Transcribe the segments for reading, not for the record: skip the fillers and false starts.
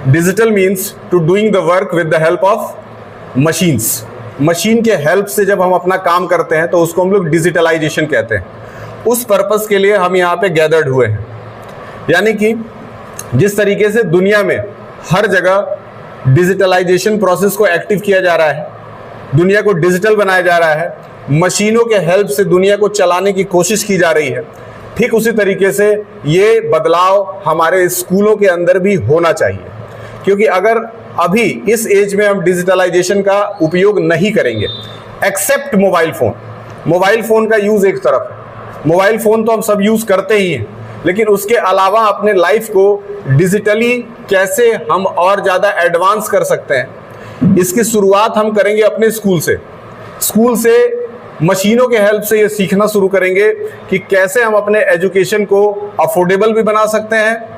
Digital means to doing the work with the help of machines. Machine के help से जब हम अपना काम करते हैं तो उसको हम लोग डिजिटलाइजेशन कहते हैं। उस पर्पस के लिए हम यहाँ पे गैदर्ड हुए हैं। यानी कि जिस तरीके से दुनिया में हर जगह डिजिटलाइजेशन प्रोसेस को एक्टिव किया जा रहा है, दुनिया को डिजिटल बनाया जा रहा है, मशीनों के हेल्प से दुनिया को चलाने की कोशिश की जा रही है, ठीक उसी तरीके से ये बदलाव हमारे स्कूलों के अंदर भी होना चाहिए। क्योंकि अगर अभी इस एज में हम डिजिटलाइजेशन का उपयोग नहीं करेंगे, एक्सेप्ट मोबाइल फोन का यूज एक तरफ है, मोबाइल फोन तो हम सब यूज करते ही हैं, लेकिन उसके अलावा अपने लाइफ को डिजिटली कैसे हम और ज्यादा एडवांस कर सकते हैं, इसकी शुरुआत हम करेंगे अपने स्कूल से मशीनों के हेल्प से ये सीखना शुरू करेंगे कि कैसे हम अपने एजुकेशन को अफोर्डेबल भी बना सकते हैं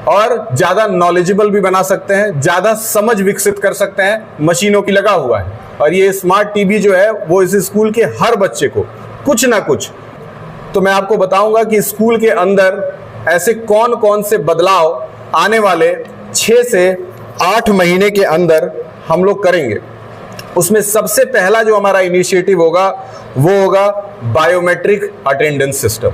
और ज्यादा नॉलेजेबल भी बना सकते हैं, ज्यादा समझ विकसित कर सकते हैं। मशीनों की लगा हुआ है और ये स्मार्ट टीवी जो है वो इस स्कूल के हर बच्चे को कुछ ना कुछ, तो मैं आपको बताऊंगा कि स्कूल के अंदर ऐसे कौन कौन से बदलाव आने वाले 6 से 8 महीने के अंदर हम लोग करेंगे। उसमें सबसे पहला जो हमारा इनिशिएटिव होगा वो होगा biometric attendance system.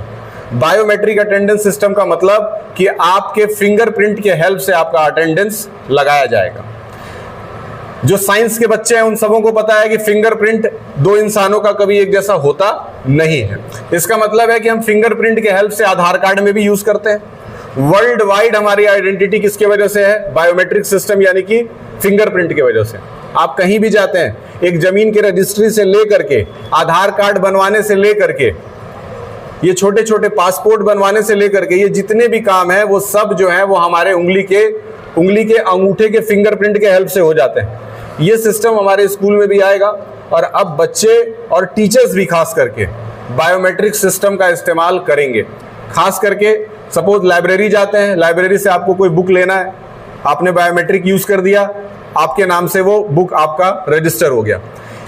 Biometric attendance system का मतलब कि आपके फिंगरप्रिंट के हेल्प से आपका अटेंडेंस लगाया जाएगा। जो साइंस के बच्चे हैं उन सबों को पता है कि फिंगरप्रिंट 2 इंसानों का कभी एक जैसा होता नहीं है। इसका मतलब है कि हम फिंगरप्रिंट के हेल्प से आधार कार्ड में भी यूज करते हैं। वर्ल्ड वाइड हमारी आइडेंटिटी किसके वजह से है? बायोमेट्रिक सिस्टम यानी कि फिंगरप्रिंट की वजह से। आप कहीं भी जाते हैं, एक जमीन की रजिस्ट्री से लेकर के आधार कार्ड बनवाने से लेकर के ये छोटे छोटे पासपोर्ट बनवाने से लेकर के ये जितने भी काम है वो सब जो है वो हमारे उंगली के अंगूठे के फिंगरप्रिंट के हेल्प से हो जाते हैं। ये सिस्टम हमारे स्कूल में भी आएगा और अब बच्चे और टीचर्स भी खास करके बायोमेट्रिक सिस्टम का इस्तेमाल करेंगे। खास करके सपोज लाइब्रेरी जाते हैं, लाइब्रेरी से आपको कोई बुक लेना है, आपने बायोमेट्रिक यूज कर दिया, आपके नाम से वो बुक आपका रजिस्टर हो गया।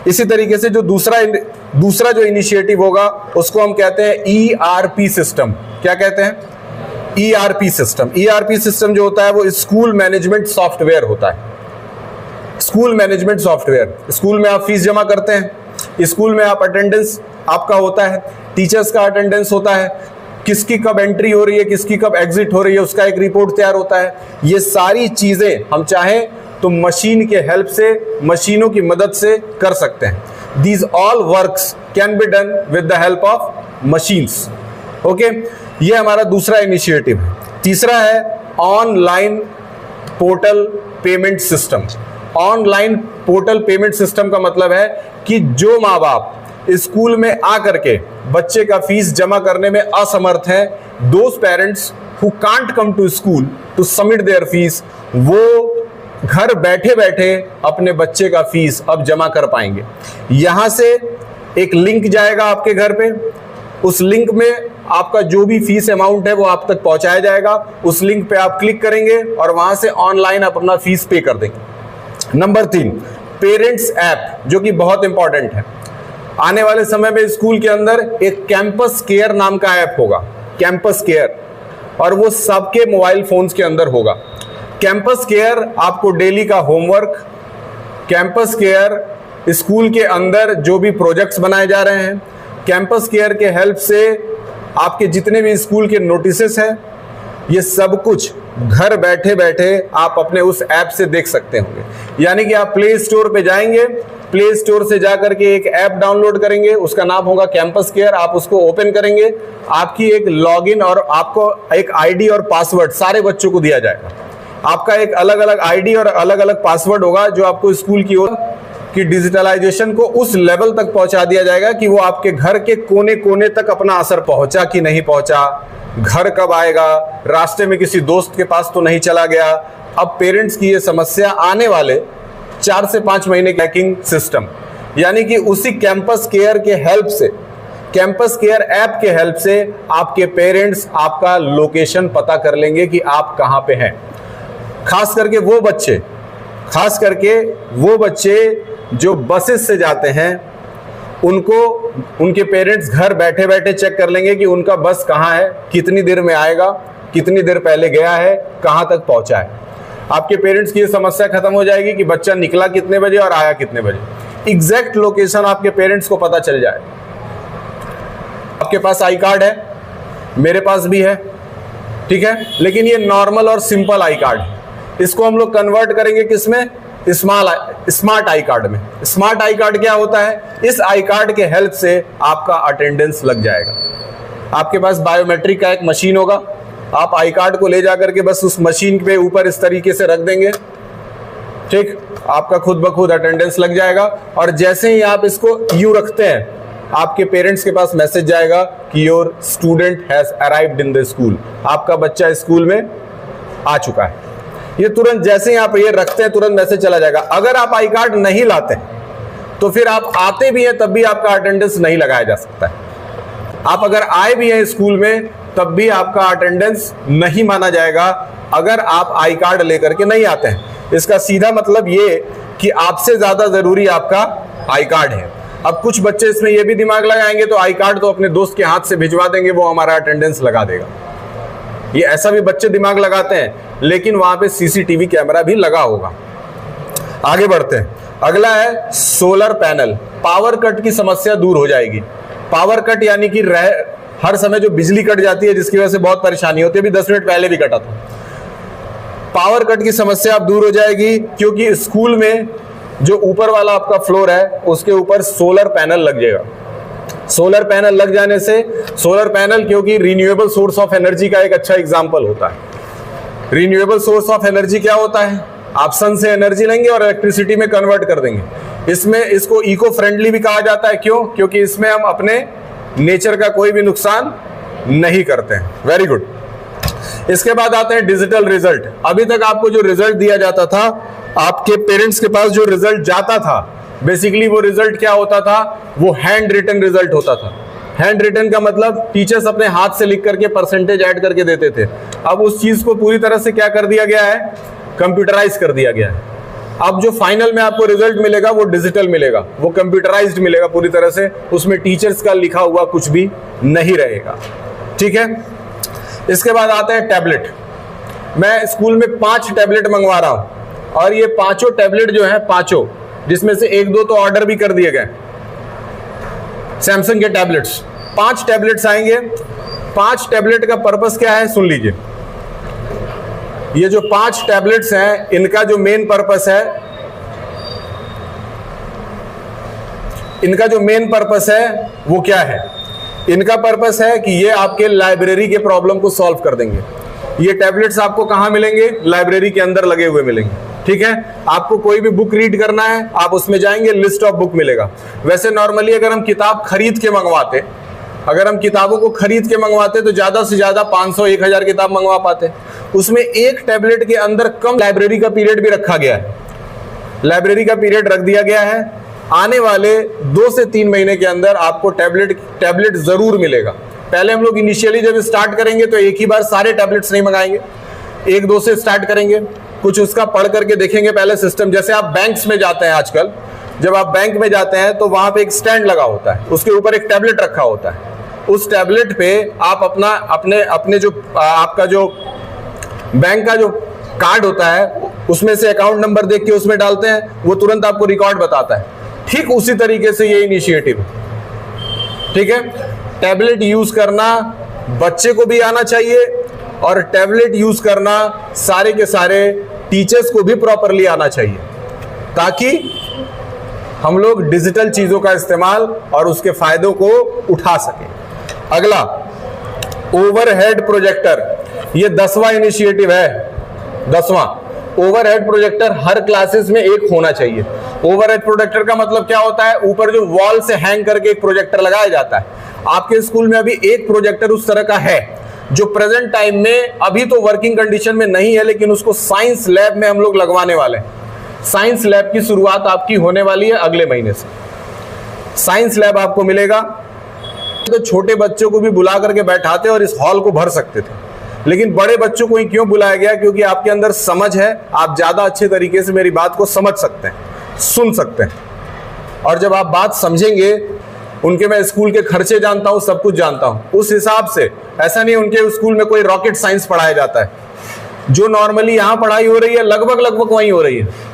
इसी तरीके से जो दूसरा जो इनिशिएटिव होगा उसको हम कहते हैं ERP सिस्टम। क्या कहते हैं? ERP system. ERP सिस्टम जो होता है वो स्कूल मैनेजमेंट सॉफ्टवेयर होता है। स्कूल मैनेजमेंट सॉफ्टवेयर, स्कूल में आप फीस जमा करते हैं, स्कूल में आप अटेंडेंस आपका होता है, टीचर्स का अटेंडेंस होता है, किसकी कब एंट्री हो रही है, किसकी कब एग्जिट हो रही है, उसका एक रिपोर्ट तैयार होता है। ये सारी चीजें हम चाहें तो मशीन के हेल्प से, मशीनों की मदद से कर सकते हैं। These all works can be done with the help of machines. Okay, ये हमारा दूसरा इनिशिएटिव है। तीसरा है online portal payment system. Online portal payment system का मतलब है कि जो माँ बाप स्कूल में आकर के बच्चे का फीस जमा करने में असमर्थ हैं, those parents who can't come to school to submit their fees, वो घर बैठे बैठे अपने बच्चे का फीस अब जमा कर पाएंगे। यहां से एक लिंक जाएगा आपके घर पे, उस लिंक में आपका जो भी फीस अमाउंट है वो आप तक पहुंचाया जाएगा। उस लिंक पे आप क्लिक करेंगे और वहां से ऑनलाइन आप अपना फीस पे कर देंगे। नंबर 3, पेरेंट्स ऐप, जो कि बहुत इंपॉर्टेंट है। आने वाले समय में स्कूल के अंदर एक कैंपस केयर नाम का ऐप होगा, कैंपस केयर, और वो सबके मोबाइल फोन्स के अंदर होगा। कैंपस केयर आपको डेली का होमवर्क, कैंपस केयर स्कूल के अंदर जो भी प्रोजेक्ट्स बनाए जा रहे हैं, कैंपस केयर के हेल्प से आपके जितने भी स्कूल के नोटिसेस हैं, ये सब कुछ घर बैठे बैठे आप अपने उस ऐप से देख सकते होंगे। यानी कि आप प्ले स्टोर पे जाएंगे, प्ले स्टोर से जाकर के एक ऐप डाउनलोड करेंगे, उसका नाम होगा कैंपस केयर। आप उसको ओपन करेंगे, आपकी एक लॉगिन और आपको एक आईडी और पासवर्ड सारे बच्चों को दिया जाएगा। आपका एक अलग अलग आईडी और अलग अलग पासवर्ड होगा जो आपको स्कूल की ओर की डिजिटलाइजेशन को उस लेवल तक पहुंचा दिया जाएगा कि वो आपके घर के कोने कोने तक अपना असर पहुंचा कि नहीं पहुंचा, घर कब आएगा, रास्ते में किसी दोस्त के पास तो नहीं चला गया। अब पेरेंट्स की ये समस्या आने वाले 4 से 5 महीने ट्रैकिंग सिस्टम, यानी कि उसी कैंपस केयर के हेल्प से, कैंपस केयर ऐप के हेल्प से आपके पेरेंट्स आपका लोकेशन पता कर लेंगे कि आप कहां पे हैं। खास करके वो बच्चे जो बसेस से जाते हैं, उनको उनके पेरेंट्स घर बैठे बैठे चेक कर लेंगे कि उनका बस कहाँ है, कितनी देर में आएगा, कितनी देर पहले गया है, कहाँ तक पहुंचा है। आपके पेरेंट्स की ये समस्या खत्म हो जाएगी कि बच्चा निकला कितने बजे और आया कितने बजे। एग्जैक्ट लोकेशन आपके पेरेंट्स को पता चल जाए। आपके पास आई कार्ड है, मेरे पास भी है, ठीक है, लेकिन ये नॉर्मल और सिंपल आई कार्ड है। इसको हम लोग कन्वर्ट करेंगे किसमें? स्मार्ट आई कार्ड में। स्मार्ट आई कार्ड क्या होता है? इस आई कार्ड के हेल्प से आपका अटेंडेंस लग जाएगा। आपके पास बायोमेट्रिक का एक मशीन होगा, आप आई कार्ड को ले जाकर के बस उस मशीन पे ऊपर इस तरीके से रख देंगे, ठीक, आपका खुद ब खुद अटेंडेंस लग जाएगा। और जैसे ही आप इसको यूं रखते हैं, आपके पेरेंट्स के पास मैसेज जाएगा कि your student has arrived in the school, आपका बच्चा स्कूल में आ चुका है। ये तुरंत जैसे ही आप ये रखते हैं तुरंत मैसेज चला जाएगा। अगर आप आई कार्ड नहीं लाते तो फिर आप आते भी हैं तब भी आपका अटेंडेंस नहीं लगाया जा सकता है। आप अगर आए भी हैं स्कूल में तब भी आपका अटेंडेंस नहीं माना जाएगा अगर आप आई कार्ड लेकर के नहीं आते हैं। इसका सीधा मतलब ये कि आपसे ज्यादा जरूरी आपका आई कार्ड है। अब कुछ बच्चे इसमें ये भी दिमाग लगाएंगे तो आई कार्ड तो अपने दोस्त के हाथ से भिजवा देंगे, वो हमारा अटेंडेंस लगा देगा। ये ऐसा भी बच्चे दिमाग लगाते हैं, लेकिन वहां पे सीसीटीवी कैमरा भी लगा होगा। आगे बढ़ते हैं। अगला है सोलर पैनल। पावर कट की समस्या दूर हो जाएगी। पावर कट यानी कि हर समय जो बिजली कट जाती है जिसकी वजह से बहुत परेशानी होती है, अभी 10 मिनट पहले भी कटा था। पावर कट की समस्या अब दूर हो जाएगी क्योंकि स्कूल में जो ऊपर वाला आपका फ्लोर है उसके ऊपर सोलर पैनल लग जाएगा। सोलर पैनल लग जाने से, सोलर पैनल क्योंकि रिन्यूएबल सोर्स ऑफ एनर्जी का एक अच्छा एग्जांपल होता है। रिन्यूएबल सोर्स ऑफ एनर्जी क्या होता है? आप सन से एनर्जी लेंगे और इलेक्ट्रिसिटी में कन्वर्ट कर देंगे। इसमें इसको इको फ्रेंडली भी कहा जाता है। क्यों? क्योंकि इसमें हम अपने नेचर का कोई भी नुकसान नहीं करते हैं। Very good. इसके बाद आते हैं डिजिटल रिजल्ट। अभी तक आपको जो रिजल्ट दिया जाता था, आपके पेरेंट्स के पास जो रिजल्ट जाता था, बेसिकली वो रिजल्ट क्या होता था? वो हैंड रिटन रिजल्ट होता था। हैंड रिटन का मतलब टीचर्स अपने हाथ से लिख करके परसेंटेज ऐड करके देते थे। अब उस चीज को पूरी तरह से क्या कर दिया गया है? कंप्यूटराइज कर दिया गया है। अब जो फाइनल में आपको रिजल्ट मिलेगा वो डिजिटल मिलेगा, वो कंप्यूटराइज्ड मिलेगा पूरी तरह से। उसमें टीचर्स का लिखा हुआ कुछ भी नहीं रहेगा, ठीक है। इसके बाद आता है टैबलेट। मैं स्कूल में 5 टैबलेट मंगवा रहा हूं और ये पांचों टैबलेट जो है, पांचों, जिसमें से 1-2 तो ऑर्डर भी कर दिए गए, सैमसंग के टैबलेट्स। 5 टैबलेट्स आएंगे। 5 टैबलेट का पर्पस क्या है? सुन लीजिए। ये जो 5 टैबलेट्स हैं, इनका जो मेन पर्पस है, वो क्या है? इनका पर्पस है कि ये आपके लाइब्रेरी के प्रॉब्लम को सॉल्व कर देंगे। ये टैबलेट्स आपको कहां मिलेंगे? लाइब्रेरी के अंदर लगे हुए मिलेंगे, ठीक है। आपको कोई भी बुक रीड करना है, आप उसमें जाएंगे, लिस्ट ऑफ बुक मिलेगा। वैसे नॉर्मली अगर हम किताब खरीद के मंगवाते, अगर हम किताबों को खरीद के मंगवाते तो ज्यादा से ज्यादा 500-1000 किताब मंगवा पाते। उसमें एक टैबलेट के अंदर कम लाइब्रेरी का पीरियड भी रखा गया है। लाइब्रेरी का पीरियड रख दिया गया है। आने वाले 2 से 3 महीने के अंदर आपको टैबलेट जरूर मिलेगा। पहले हम लोग इनिशियली जब स्टार्ट करेंगे तो एक ही बार सारे टैबलेट्स नहीं मंगाएंगे, 1-2 से स्टार्ट करेंगे, कुछ उसका पढ़ करके देखेंगे पहले सिस्टम। जैसे आप बैंक्स में जाते हैं आजकल, जब आप बैंक में जाते हैं तो वहां पे एक स्टैंड लगा होता है, उसके ऊपर एक टैबलेट रखा होता है। उस टैबलेट पे आप अपने जो आपका जो बैंक का जो कार्ड होता है उसमें से अकाउंट नंबर देख के उसमें डालते हैं, वो तुरंत आपको रिकॉर्ड बताता है। ठीक उसी तरीके से ये इनिशिएटिव है, ठीक है। टैबलेट यूज करना बच्चे को भी आना चाहिए और टैबलेट यूज करना सारे के सारे टीचर्स को भी प्रॉपरली आना चाहिए, ताकि हम लोग डिजिटल चीजों का इस्तेमाल और उसके फायदों को उठा सकें। अगला, ओवरहेड प्रोजेक्टर। ये 10वां इनिशिएटिव है, 10वां। ओवरहेड प्रोजेक्टर हर क्लासेस में एक होना चाहिए। ओवरहेड प्रोजेक्टर का मतलब क्या होता है? ऊपर जो वॉल से हैंग करके एक प्रोजेक्टर लगाया जाता है। आपके स्कूल में अभी एक प्रोजेक्टर उस तरह का है जो प्रेजेंट टाइम में अभी तो वर्किंग कंडीशन में नहीं है, लेकिन उसको साइंस लैब में हम लोग लगवाने वाले हैं। साइंस लैब की शुरुआत आपकी होने वाली है अगले महीने से। साइंस लैब आपको मिलेगा। तो छोटे बच्चों को भी बुला करके बैठाते और इस हॉल को भर सकते थे, लेकिन बड़े बच्चों को ही क्यों बुलाया गया? क्योंकि आपके अंदर समझ है, आप ज्यादा अच्छे तरीके से मेरी बात को समझ सकते हैं, सुन सकते हैं। और जब आप बात समझेंगे, उनके मैं स्कूल के खर्चे जानता हूं, सब कुछ जानता हूं, उस हिसाब से ऐसा नहीं उनके स्कूल में कोई रॉकेट साइंस पढ़ाया जाता है। जो नॉर्मली यहां पढ़ाई हो रही है लगभग वहीं हो रही है।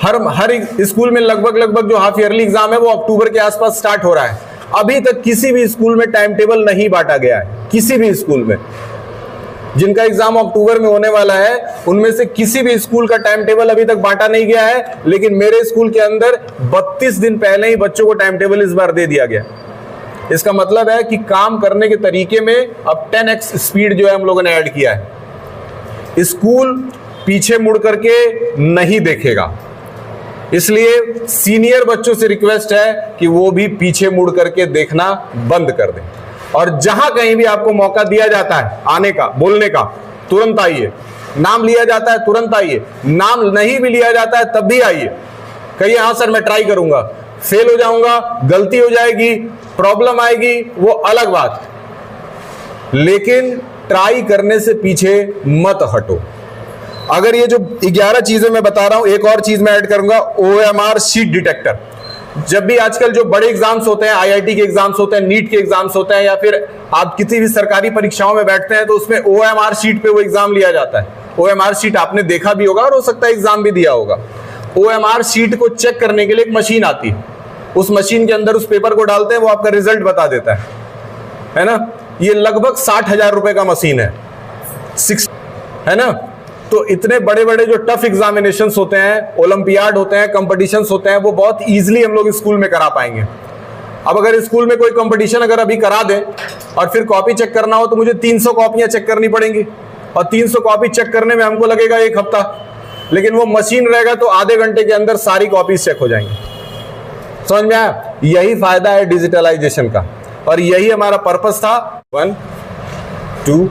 हर स्कूल में लगभग जो हाफ ईयरली एग्जाम है वो अक्टूबर के आसपास स्टार्ट हो रहा है। अभी तक किसी भी स्कूल में टाइम टेबल नहीं बांटा गया है, किसी भी स्कूल में। जिनका एग्जाम अक्टूबर में होने वाला है उनमें से किसी भी स्कूल का टाइम टेबल अभी तक बांटा नहीं गया है, लेकिन मेरे स्कूल के अंदर 32 दिन पहले ही बच्चों को टाइम टेबल इस बार दे दिया गया। इसका मतलब है कि काम करने के तरीके में अब 10x स्पीड जो है हम लोगों ने ऐड किया है। स्कूल पीछे मुड़ करके नहीं देखेगा, इसलिए सीनियर बच्चों से रिक्वेस्ट है कि वो भी पीछे मुड़ करके देखना बंद कर दें, और जहां कहीं भी आपको मौका दिया जाता है आने का, बोलने का, तुरंत आइए। नाम लिया जाता है तुरंत आइए, नाम नहीं भी लिया जाता है तब भी आइए। कहिए हाँ सर मैं ट्राई करूंगा, फेल हो जाऊंगा, गलती हो जाएगी, प्रॉब्लम आएगी, वो अलग बात, लेकिन ट्राई करने से पीछे मत हटो। अगर ये जो 11 चीजें मैं बता रहा हूं, एक और चीज मैं ऐड करूंगा, OMR शीट डिटेक्टर। जब भी आजकल जो बड़े एग्जाम्स होते हैं, IIT के एग्जाम्स होते हैं, नीट के एग्जाम्स होते हैं, या फिर आप किसी भी सरकारी परीक्षाओं में बैठते हैं तो उसमें OMR शीट पे वो एग्जाम लिया जाता है। OMR शीट आपने देखा भी होगा और हो सकता है एग्जाम भी दिया होगा। OMR शीट को चेक करने के लिए एक मशीन आती है, उस मशीन के अंदर उस पेपर को डालते हैं, वो आपका रिजल्ट बता देता है ना। ये लगभग 60,000 रुपए का मशीन है, है ना। तो इतने बड़े बड़े जो टफ एग्जामिनेशंस होते हैं, ओलंपियाड होते हैं, कंपटीशंस होते हैं, वो बहुत इजीली हम लोग स्कूल में करा पाएंगे। अब अगर स्कूल में कोई कंपटीशन अगर अभी करा दें और फिर कॉपी चेक करना हो तो मुझे 300 कॉपियां चेक करनी पड़ेंगी, और 300 कॉपी चेक करने में हमको लगेगा 1 हफ्ता, लेकिन वो मशीन रहेगा तो आधे घंटे के अंदर सारी कॉपीज चेक हो जाएंगी। समझ में आया? यही फायदा है डिजिटलाइजेशन का, और यही हमारा पर्पस था। 1 2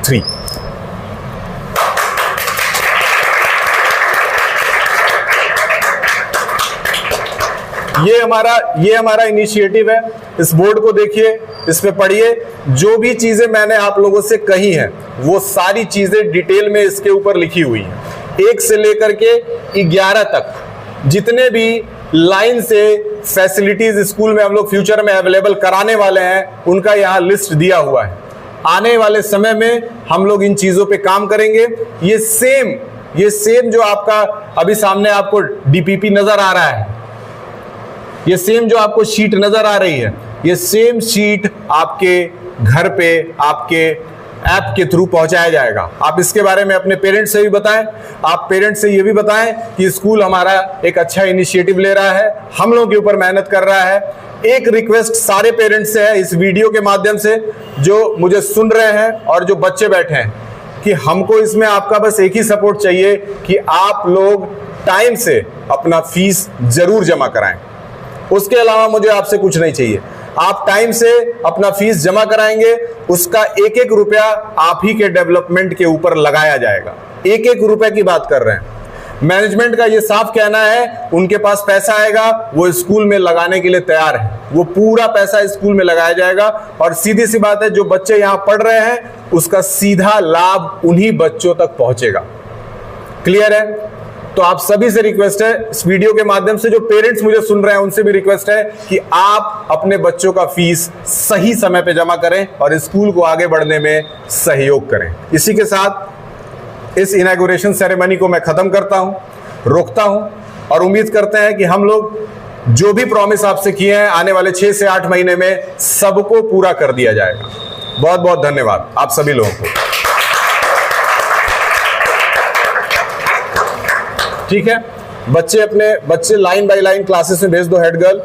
3। ये हमारा इनिशिएटिव है। इस बोर्ड को देखिए, इस पे पढ़िए, जो भी चीजें मैंने आप लोगों से कही हैं वो सारी चीजें डिटेल में इसके ऊपर लिखी हुई हैं। 1 से लेकर के 11 तक जितने भी लाइन से फैसिलिटीज स्कूल में हम लोग फ्यूचर में अवेलेबल कराने वाले हैं उनका यहाँ लिस्ट दिया हुआ है। आने वाले समय में हम लोग इन चीजों पे काम करेंगे। ये सेम जो आपका अभी सामने आपको DPP नजर आ रहा है, ये सेम जो आपको शीट नजर आ रही है, ये सेम शीट आपके घर पे आपके ऐप के थ्रू पहुंचाया जाएगा। आप इसके बारे में अपने पेरेंट्स से भी बताएं। आप पेरेंट्स से ये भी बताएं कि स्कूल हमारा एक अच्छा इनिशिएटिव ले रहा है, हम लोगों के ऊपर मेहनत कर रहा है। एक रिक्वेस्ट सारे पेरेंट्स से है, इस वीडियो के माध्यम से जो मुझे सुन रहे हैं और जो बच्चे बैठे हैं, कि हमको इसमें आपका बस एक ही सपोर्ट चाहिए कि आप लोग टाइम से अपना फीस जरूर जमा कराएं। उसके अलावा मुझे आपसे कुछ नहीं चाहिए। आप टाइम से अपना फीस जमा कराएंगे, उसका एक एक रुपया आप ही के डेवलपमेंट के ऊपर लगाया जाएगा। एक एक रुपए की बात कर रहे हैं। मैनेजमेंट का ये साफ कहना है, उनके पास पैसा आएगा वो स्कूल में लगाने के लिए तैयार है, वो पूरा पैसा स्कूल में लगाया जाएगा। और सीधी सी बात है, जो बच्चे यहां पढ़ रहे हैं उसका सीधा लाभ उन्हीं बच्चों तक पहुंचेगा। क्लियर है? तो आप सभी से रिक्वेस्ट है, इस वीडियो के माध्यम से जो पेरेंट्स मुझे सुन रहे हैं उनसे भी रिक्वेस्ट है कि आप अपने बच्चों का फीस सही समय पे जमा करें और स्कूल को आगे बढ़ने में सहयोग करें। इसी के साथ इस इनॉग्रेशन सेरेमनी को मैं खत्म करता हूं, रोकता हूं, और उम्मीद करते हैं कि हम लोग जो भी प्रॉमिस आपसे किए हैं आने वाले 6 से 8 महीने में सबको पूरा कर दिया जाएगा। बहुत बहुत धन्यवाद आप सभी लोगों को। ठीक है, बच्चे लाइन बाय लाइन क्लासेस में भेज दो। Head girl